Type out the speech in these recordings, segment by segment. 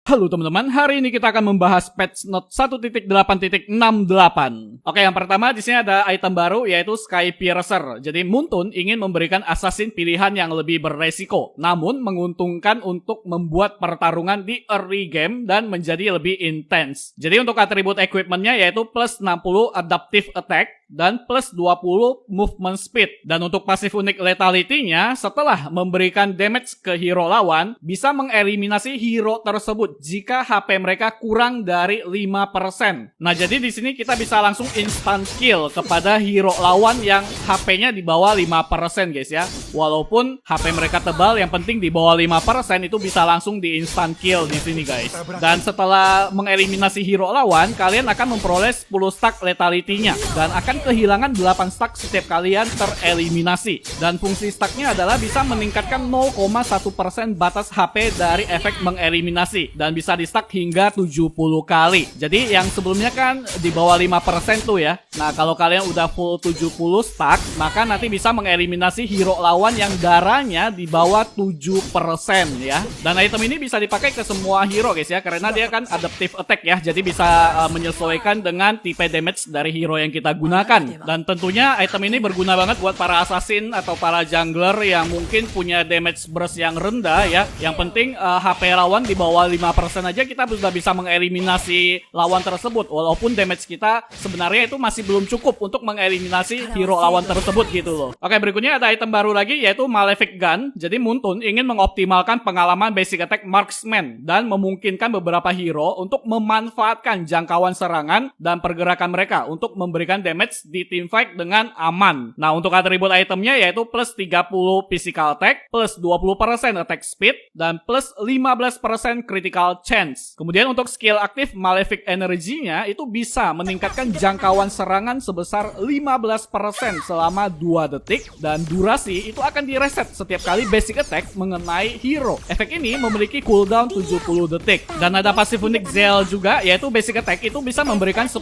Halo teman-teman, hari ini kita akan membahas patch note 1.8.68. Oke, yang pertama di sini ada item baru yaitu Sky Piercer. Jadi Muntun ingin memberikan assassin pilihan yang lebih beresiko, namun menguntungkan untuk membuat pertarungan di early game dan menjadi lebih intens. Jadi untuk atribut equipmentnya yaitu plus 60 adaptive attack dan plus 20 movement speed. Dan untuk pasif unik lethality-nya, setelah memberikan damage ke hero lawan, bisa mengeliminasi hero tersebut jika HP mereka kurang dari 5%. Nah, jadi di sini kita bisa langsung instant kill kepada hero lawan yang HP-nya di bawah 5% guys ya. Walaupun HP mereka tebal, yang penting di bawah 5% itu bisa langsung di instant kill di sini guys. Dan setelah mengeliminasi hero lawan, kalian akan memperoleh 10 stack lethality-nya dan akan kehilangan 8 stack setiap kalian tereliminasi. Dan fungsi stacknya adalah bisa meningkatkan 0,1% batas HP dari efek mengeliminasi dan bisa di stack hingga 70 kali. Jadi yang sebelumnya kan di bawah 5% tuh ya. Nah, kalau kalian udah full 70 stack, maka nanti bisa mengeliminasi hero lawan yang darahnya di bawah 7% ya. Dan item ini bisa dipakai ke semua hero guys ya, karena dia kan adaptive attack ya. Jadi bisa menyesuaikan dengan tipe damage dari hero yang kita gunakan. Dan tentunya item ini berguna banget buat para assassin atau para jungler yang mungkin punya damage burst yang rendah ya. Yang penting HP lawan di bawah 5% aja kita sudah bisa mengeliminasi lawan tersebut. Walaupun damage kita sebenarnya itu masih belum cukup untuk mengeliminasi hero lawan tersebut gitu loh. Oke, berikutnya ada item baru lagi yaitu Malefic Gun. Jadi Muntun ingin mengoptimalkan pengalaman basic attack marksman dan memungkinkan beberapa hero untuk memanfaatkan jangkauan serangan dan pergerakan mereka untuk memberikan damage di teamfight dengan aman. Nah, untuk atribut itemnya yaitu plus 30 physical attack, plus 20% attack speed, dan plus 15% critical chance. Kemudian untuk skill aktif Malefic Energy-nya itu bisa meningkatkan jangkauan serangan sebesar 15% selama 2 detik, dan durasi itu akan direset setiap kali basic attack mengenai hero. Efek ini memiliki cooldown 70 detik. Dan ada pasif unik Zell juga, yaitu basic attack itu bisa memberikan 10%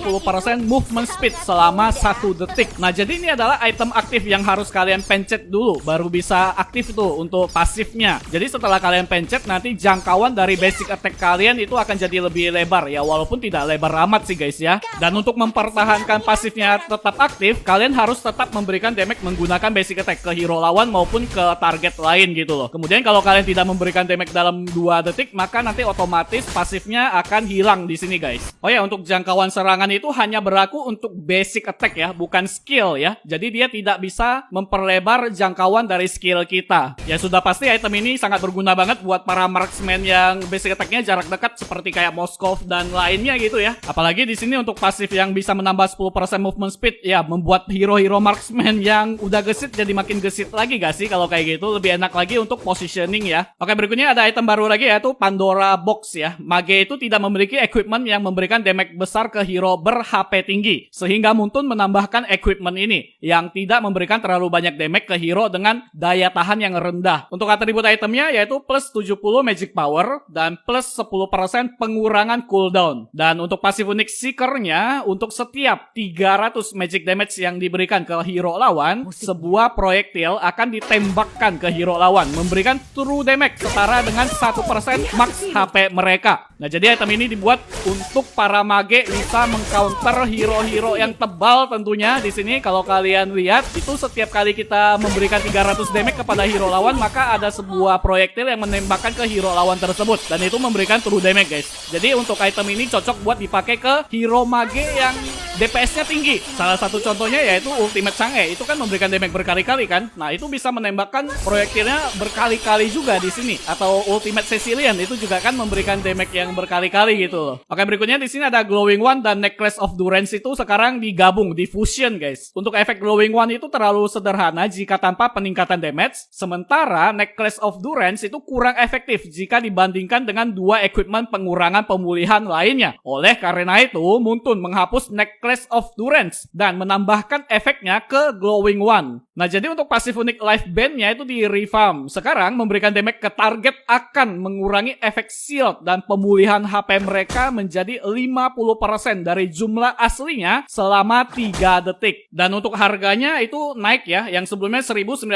movement speed selama 1 detik. Nah, jadi ini adalah item aktif yang harus kalian pencet dulu baru bisa aktif tuh untuk pasifnya. Jadi setelah kalian pencet, nanti jangkauan dari basic attack kalian itu akan jadi lebih lebar ya, walaupun tidak lebar amat sih guys ya. Dan untuk mempertahankan pasifnya tetap aktif, kalian harus tetap memberikan damage menggunakan basic attack ke hero lawan maupun ke target lain gitu loh. Kemudian kalau kalian tidak memberikan damage dalam 2 detik, maka nanti otomatis pasifnya akan hilang di sini guys. Oh ya, untuk jangkauan serangan itu hanya berlaku untuk basic attack ya, bukan skill ya. Jadi dia tidak bisa memperlebar jangkauan dari skill kita. Ya sudah pasti item ini sangat berguna banget buat para marksman yang basic attack-nya jarak dekat seperti kayak Moskov dan lainnya gitu ya. Apalagi di sini untuk pasif yang bisa menambah 10% movement speed ya, membuat hero-hero marksman yang udah gesit jadi makin gesit lagi gak sih kalau kayak gitu. Lebih enak lagi untuk positioning ya. Oke, berikutnya ada item baru lagi yaitu Pandora Box ya. Mage itu tidak memiliki equipment yang memberikan damage besar ke hero ber-HP tinggi, sehingga Muntun menambahkan equipment ini yang tidak memberikan terlalu banyak damage ke hero dengan daya tahan yang rendah. Untuk atribut itemnya yaitu plus 70 magic power dan plus 10% pengurangan cooldown. Dan untuk pasif unik Seeker-nya, untuk setiap 300 magic damage yang diberikan ke hero lawan, sebuah proyektil akan ditembakkan ke hero lawan, memberikan true damage setara dengan 1% max HP mereka. Nah, jadi item ini dibuat untuk para mage bisa mengcounter hero-hero yang tebal tentunya. Di sini kalau kalian lihat, itu setiap kali kita memberikan 300 damage kepada hero lawan, maka ada sebuah proyektil yang menembakkan ke hero lawan tersebut, dan itu memberikan true damage guys. Jadi untuk item ini cocok buat dipakai ke hero mage yang DPS-nya tinggi. Salah satu contohnya yaitu Ultimate Chang'e, itu kan memberikan damage berkali-kali kan. Nah, itu bisa menembakkan proyektilnya berkali-kali juga di sini. Atau Ultimate Cecilian itu juga kan memberikan damage yang berkali-kali gitu loh. Oke, berikutnya di sini ada Glowing One dan Necklace of Durance itu sekarang digabung di fusion guys. Untuk efek Glowing One itu terlalu sederhana jika tanpa peningkatan damage, sementara Necklace of Durance itu kurang efektif jika dibandingkan dengan 2 equipment pengurangan pemulihan lainnya. Oleh karena itu, Muntun menghapus Necklace of Durance dan menambahkan efeknya ke Glowing One. Nah, jadi untuk pasif unik Life Band-nya itu di revamp. Sekarang memberikan damage ke target akan mengurangi efek shield dan pemulihan HP mereka menjadi 50% dari jumlah aslinya selama 3 3 detik. Dan untuk harganya itu naik ya, yang sebelumnya 1.950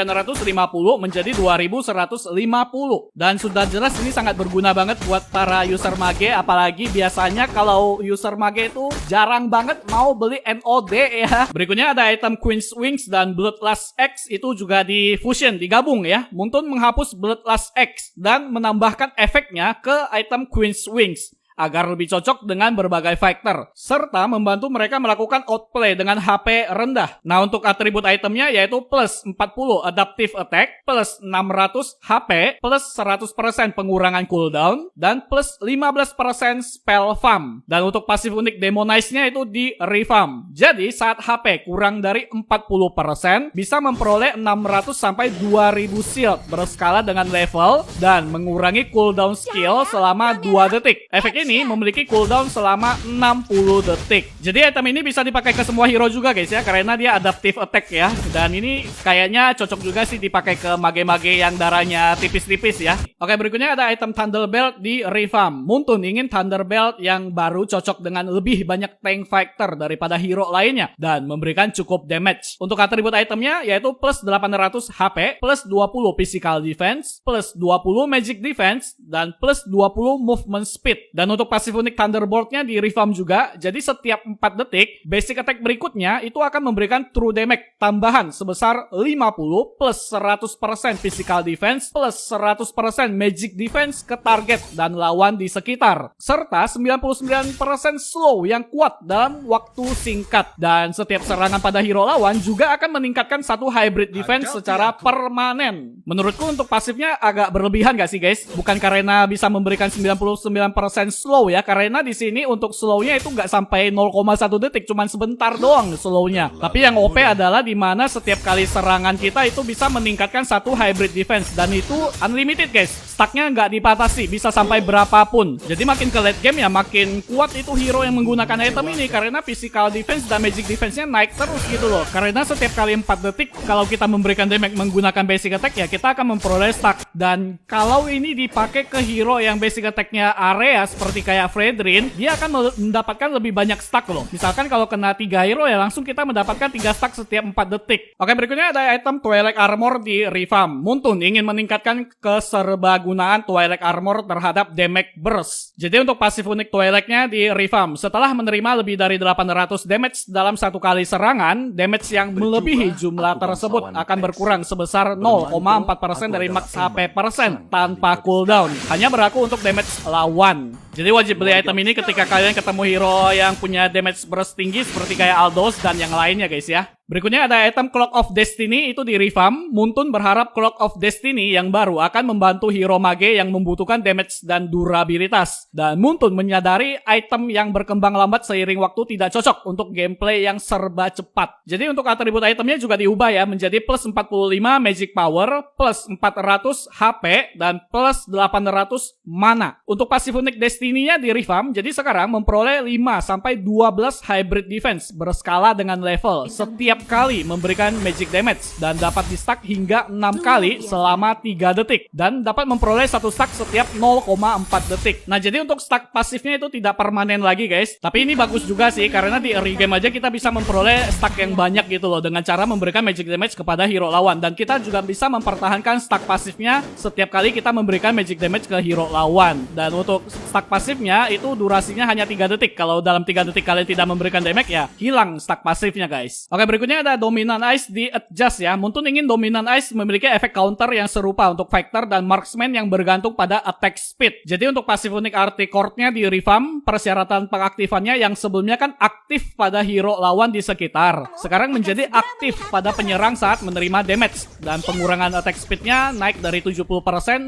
menjadi 2.150. Dan sudah jelas ini sangat berguna banget buat para user mage, apalagi biasanya kalau user mage itu jarang banget mau beli NOD ya. Berikutnya ada item Queen's Wings dan Bloodlust X, itu juga di fusion, digabung ya. Muntun menghapus Bloodlust X dan menambahkan efeknya ke item Queen's Wings agar lebih cocok dengan berbagai fighter, serta membantu mereka melakukan outplay dengan HP rendah. Nah, untuk atribut itemnya yaitu plus 40 adaptive attack, plus 600 HP, plus 100% pengurangan cooldown, dan plus 15% spell farm. Dan untuk pasif unik Demonize-nya itu di refarm. Jadi, saat HP kurang dari 40%, bisa memperoleh 600 sampai 2000 shield berskala dengan level dan mengurangi cooldown skill selama 2 detik. Efek ini memiliki cooldown selama 60 detik. Jadi item ini bisa dipakai ke semua hero juga guys ya, karena dia adaptive attack ya. Dan ini kayaknya cocok juga sih dipakai ke mage-mage yang darahnya tipis-tipis ya. Oke, berikutnya ada item Thunder Belt di refarm. Muntun ingin Thunder Belt yang baru cocok dengan lebih banyak tank fighter daripada hero lainnya dan memberikan cukup damage. Untuk atribut itemnya yaitu plus 800 HP, plus 20 physical defense, plus 20 magic defense, dan plus 20 movement speed. Dan untuk pasif unik Thunderbolt-nya di refarm juga, jadi setiap 4 detik, basic attack berikutnya itu akan memberikan true damage tambahan sebesar 50 plus 100% physical defense plus 100% magic defense ke target dan lawan di sekitar, serta 99% slow yang kuat dalam waktu singkat. Dan setiap serangan pada hero lawan juga akan meningkatkan satu hybrid defense secara permanen. Menurutku untuk pasifnya agak berlebihan gak sih guys? Bukan karena bisa memberikan 99% slow ya, karena di sini untuk slownya itu nggak sampai 0,1 detik, cuman sebentar doang slownya. Tapi yang OP adalah dimana setiap kali serangan kita itu bisa meningkatkan satu hybrid defense, dan itu unlimited guys, stacknya nggak dibatasi, bisa sampai berapapun. Jadi makin ke late game ya makin kuat itu hero yang menggunakan item ini, karena physical defense dan magic defense-nya naik terus gitu loh. Karena setiap kali 4 detik kalau kita memberikan damage menggunakan basic attack ya kita akan memperoleh stack. Dan kalau ini dipakai ke hero yang basic attack-nya area seperti kayak Fredrin, dia akan mendapatkan lebih banyak stack loh. Misalkan kalau kena 3 hero ya langsung kita mendapatkan 3 stack setiap 4 detik. Oke, berikutnya ada item Twilight Armor di refarm. Muntun ingin meningkatkan keserbagunaan Twilight Armor terhadap damage burst. Jadi untuk pasif unik Twilight-nya di refarm, setelah menerima lebih dari 800 damage dalam satu kali serangan, damage yang melebihi jumlah tersebut akan berkurang sebesar 0,4% dari max HP persen tanpa cooldown. Hanya berlaku untuk damage lawan. Jadi wajib beli item ini ketika kalian ketemu hero yang punya damage burst tinggi seperti kayak Aldos dan yang lainnya guys ya. Berikutnya ada item Clock of Destiny, itu di refarm. Muntun berharap Clock of Destiny yang baru akan membantu hero mage yang membutuhkan damage dan durabilitas. Dan Muntun menyadari item yang berkembang lambat seiring waktu tidak cocok untuk gameplay yang serba cepat. Jadi untuk atribut itemnya juga diubah ya, menjadi plus 45 magic power, plus 400 HP, dan plus 800 mana. Untuk pasif unik Destiny-nya di refarm, jadi sekarang memperoleh 5-12 hybrid defense berskala dengan level setiap kali memberikan magic damage, dan dapat di stack hingga 6 kali selama 3 detik, dan dapat memperoleh 1 stack setiap 0,4 detik. Nah, jadi untuk stack pasifnya itu tidak permanen lagi guys, tapi ini bagus juga sih karena di early game aja kita bisa memperoleh stack yang banyak gitu loh dengan cara memberikan magic damage kepada hero lawan, dan kita juga bisa mempertahankan stack pasifnya setiap kali kita memberikan magic damage ke hero lawan. Dan untuk stack pasifnya itu durasinya hanya 3 detik. Kalau dalam 3 detik kalian tidak memberikan damage ya hilang stack pasifnya guys. Oke, berikutnya ada Dominant Ice di adjust ya. Muntun ingin Dominant Ice memiliki efek counter yang serupa untuk fighter dan marksman yang bergantung pada attack speed. Jadi untuk pasif unik Articore-nya di refarm, persyaratan pengaktifannya yang sebelumnya kan aktif pada hero lawan di sekitar, sekarang menjadi aktif pada penyerang saat menerima damage, dan pengurangan attack speednya naik dari 70%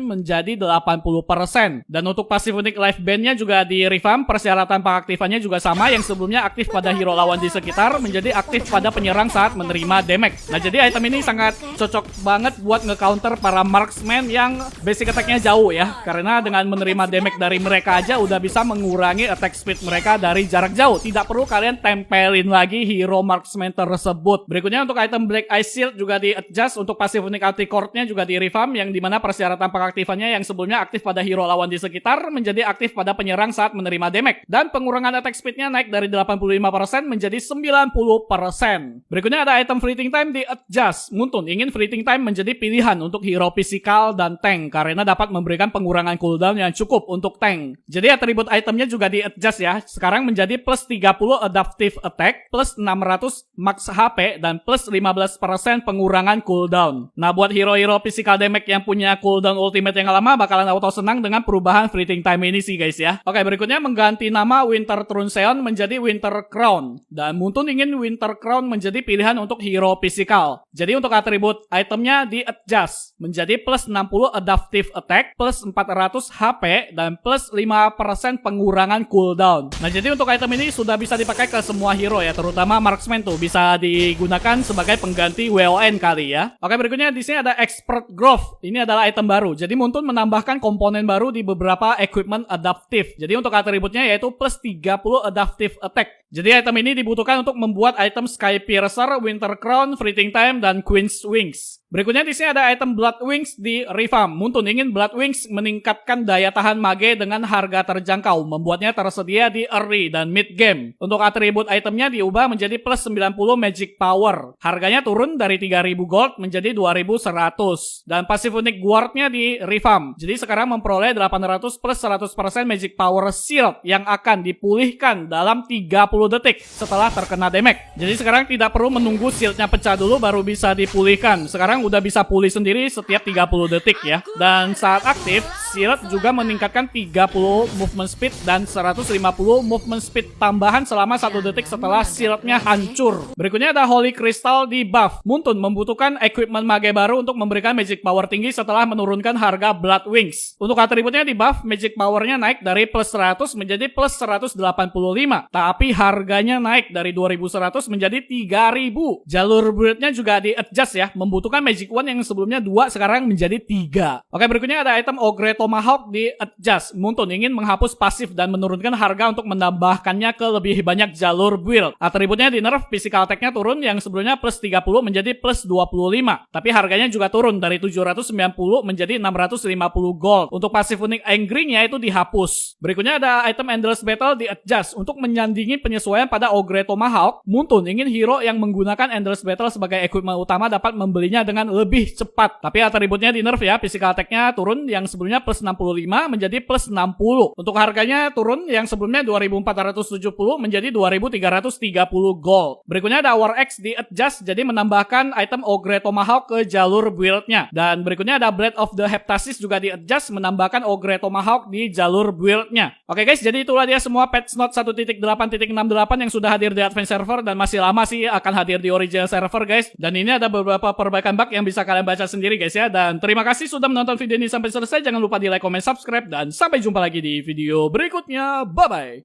menjadi 80%. Dan untuk pasif unik Life Band-nya juga di refarm, persyaratan pengaktifannya juga sama, yang sebelumnya aktif pada hero lawan di sekitar menjadi aktif pada penyerang saat menerima damage. Nah, jadi item ini sangat cocok banget buat nge-counter para marksman yang basic attack-nya jauh ya. Karena dengan menerima damage dari mereka aja udah bisa mengurangi attack speed mereka dari jarak jauh. Tidak perlu kalian tempelin lagi hero marksman tersebut. Berikutnya untuk item Black Ice Shield juga di-adjust. Untuk pasif unik ulti core-nya juga di-revamp, yang dimana persyaratan pengaktifannya yang sebelumnya aktif pada hero lawan di sekitar menjadi aktif pada penyerang saat menerima damage. Dan pengurangan attack speed-nya naik dari 85% menjadi 90%. Berikutnya ada item Fleeting Time di-adjust. Muntun ingin Fleeting Time menjadi pilihan untuk hero physical dan tank karena dapat memberikan pengurangan cooldown yang cukup untuk tank. Jadi atribut itemnya juga di-adjust ya. Sekarang menjadi plus 30 adaptive attack, plus 600 max HP, dan plus 15% pengurangan cooldown. Nah, buat hero-hero physical damage yang punya cooldown ultimate yang lama bakalan auto senang dengan perubahan Fleeting Time ini sih guys ya. Oke, berikutnya mengganti nama Winter Truncheon menjadi Winter Crown. Dan Muntun ingin Winter Crown menjadi pilihan untuk hero physical. Jadi untuk atribut itemnya di-adjust menjadi plus 60 adaptive attack, plus 400 HP, dan plus 5% pengurangan cooldown. Nah, jadi untuk item ini sudah bisa dipakai ke semua hero ya, terutama marksman tuh bisa digunakan sebagai pengganti WON kali ya. Oke, berikutnya di sini ada Expert Growth. Ini adalah item baru. Jadi Muntun menambahkan komponen baru di beberapa equipment adaptive. Jadi untuk atributnya yaitu plus 30 adaptive attack. Jadi item ini dibutuhkan untuk membuat item Sky Piercer, Winter Crown, Fleeting Time, dan Queen's Wings. Berikutnya di sini ada item Blood Wings di revamp. Muntun ingin Blood Wings meningkatkan daya tahan mage dengan harga terjangkau, membuatnya tersedia di early dan mid game. Untuk atribut itemnya diubah menjadi plus 90 magic power. Harganya turun dari 3000 gold menjadi 2100. Dan pasif unik guardnya di revamp. Jadi sekarang memperoleh 800 plus 100% magic power shield yang akan dipulihkan dalam 30 detik setelah terkena damage. Jadi sekarang tidak perlu menunggu shieldnya pecah dulu baru bisa dipulihkan. Sekarang udah bisa pulih sendiri setiap 30 detik ya. Dan saat aktif, shield juga meningkatkan 30 movement speed dan 150 movement speed tambahan selama 1 detik setelah shieldnya hancur. Berikutnya ada Holy Crystal di buff. Muntun membutuhkan equipment mage baru untuk memberikan magic power tinggi setelah menurunkan harga Blood Wings. Untuk atributnya di buff, magic powernya naik dari plus 100 menjadi plus 185. Tapi harganya naik dari 2100 menjadi 3000. Jalur build-nya juga di-adjust ya, membutuhkan magic wand yang sebelumnya 2 sekarang menjadi 3. Oke, berikutnya ada item Ogre Tomahawk di-adjust. Muntun ingin menghapus pasif dan menurunkan harga untuk menambahkannya ke lebih banyak jalur build. Atributnya di-nerf, physical attack-nya turun yang sebelumnya plus 30 menjadi plus 25. Tapi harganya juga turun dari 790 menjadi 650 gold. Untuk pasif unik Angry-nya itu dihapus. Berikutnya ada item Endless Battle di-adjust. Untuk menyandingi penyesuaian pada Ogre Tomahawk, Muntun ingin hero yang menggunakan Endless Battle sebagai equipment utama dapat membelinya dengan lebih cepat. Tapi atributnya di-nerf ya, physical attack-nya turun yang sebelumnya plus 65 menjadi plus 60. Untuk harganya turun yang sebelumnya 2470 menjadi 2330 gold. Berikutnya ada War Axe di-adjust, jadi menambahkan item Ogre Tomahawk ke jalur build-nya. Dan berikutnya ada Blade of the Heptasis juga di-adjust, menambahkan Ogre Tomahawk di jalur build-nya. Oke guys, jadi itulah dia semua patch note 1.8.68 yang sudah hadir di Advanced Server dan masih lama sih akan hadir di Original Server guys. Dan ini ada beberapa perbaikan bug yang bisa kalian baca sendiri guys ya. Dan terima kasih sudah menonton video ini sampai selesai. Jangan lupa di like, comment, subscribe, dan sampai jumpa lagi di video berikutnya. Bye bye.